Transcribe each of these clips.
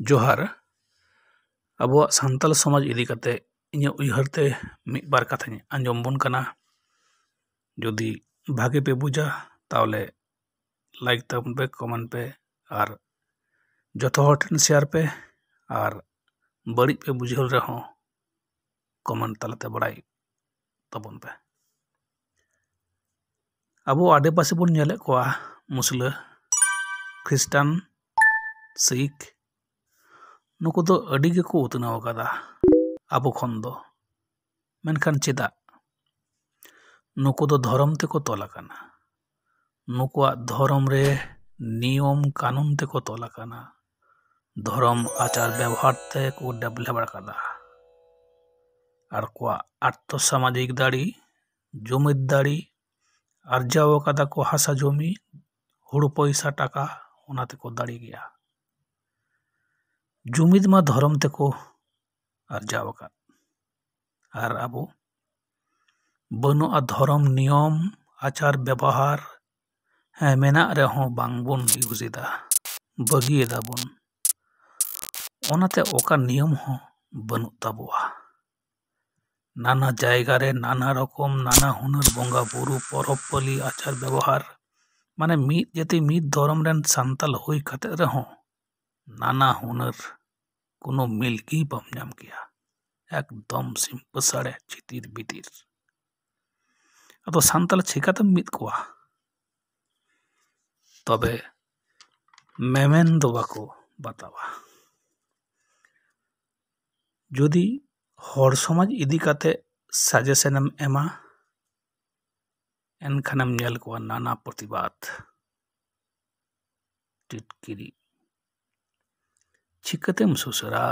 जोहार अबुआ सांताल समाज इदी कते इᱧ उयहरते मिद बार कथाᱧ आंजम बोन कना। जुदी भागे पे बुझा ताहले लाइक ताबन पे, कमेंट पे और जतो हर ठेन शेयर पे और बड़ी पे बुझल रहो कमेंट तालते बड़ाई ताबन पे। अबो आडे पासे बन नेले कोआ मुसला ख्रिस्टान सिख नुको दो अडी गेको उतनाव कादा आबो खन दो, मेनखान चेदा नुको दो धर्म तेको तोला काना। नुकुआ धर्म रे नियम कानून तेको तोला काना। धर्म आचार व्यवहार ते को डेवलप कादा और कोआ आर्थ सामाजिक दाड़ी जुमिद दाड़ी आर्जाव कादा को हासा जमी हुड़ु पैसा टाका ओना तेको दाड़ी गया। जुमिद मा धर्म तेको आर्जाव का और आबो बनुआ धर्म नियम आचार व्यवहार है मेना रेहों बांगबोन यूजिदा बगिएदा बोन ओनाते ओका नियम हो बनु ताबुआ। नाना जायगा रे नाना रकम नाना हुनर बोंगा बुरु परब पली आचार व्यवहार माने मीद जति मीद धर्म रेन सांताल हुई कते रेहों नाना हुनर कोनो मिलकी बम नाम किया एकदम सिंपसाड़े चितिर बितिर। अतो सांताल चिकाते मीद कोआ तबे मेमेन दो बाको बतावा। जुदी हर समाज इदी काते सजेशनम एमा एनखानम नेल कोआ नाना प्रतिबाद टिटकिरी चिकातेम सुसरा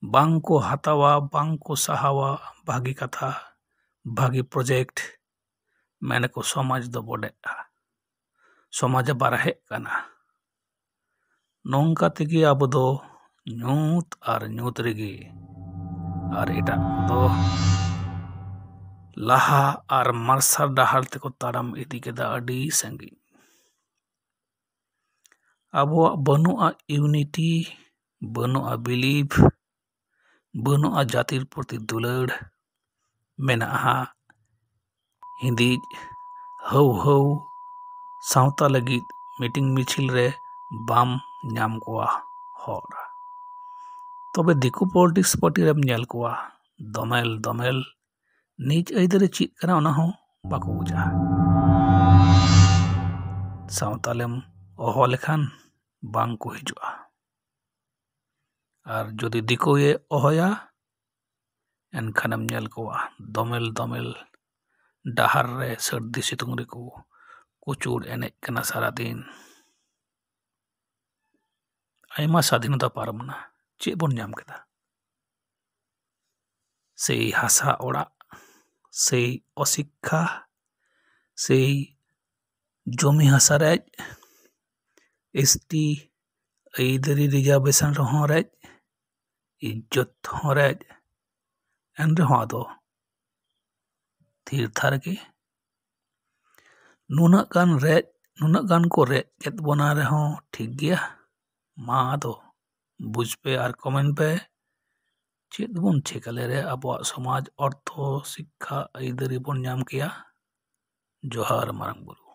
बांको हतावा बांको सहावा भागी कथा भागी प्रोजेक्ट मैंने को समाज दो बड़े समाज बारहे काना। नोंका तेगी अब दो ᱧᱩᱛ और ᱧᱩᱛ रेगी और एटा दो लाहा और मार्शल डाहर तेको ताड़ाम इदी केदा अडी संगी। अबुआ बनुआ यूनिटी बनुआ बिलीव बनुआ जातिर प्रति दुलड़ मेना हिंदी हौ हौ सावता लगी मीटिंग मिছিল रे बाम नाम कोआ हर तबे दिकु पॉलिटिक्स पार्टी रेम नेल कोआ दमेल दमेल निज अइदरे चीज कना ओना हो बाको बुझा। सावतालेम ओहो लेखान बांग को हिजुआ और जदि दिको ये ओहोया एनखानम नेल कोआ दमेल दमेल डाहर रे सर्दी सितुंग रेको कुचूर एनेज कना सारा दिन। आयमा स्वाधीनता पारमना चे बोन नाम केदा से हासा ओड़ा से अशिक्षा से जमी हासा रेज एसटी अइदरी रिजर्वेशन रहों रेज इज्जत हों रेज एन रहों आदो थीर थार के नुना गान को रेज केत बना रहों ठीक गया मा आदो बुझ पे और कमेंट पे चेत बोन ठेकाले रे अबुआ समाज अर्थ शिक्षा अइदरी बोन नाम किया। जोहार मारंग बुरु।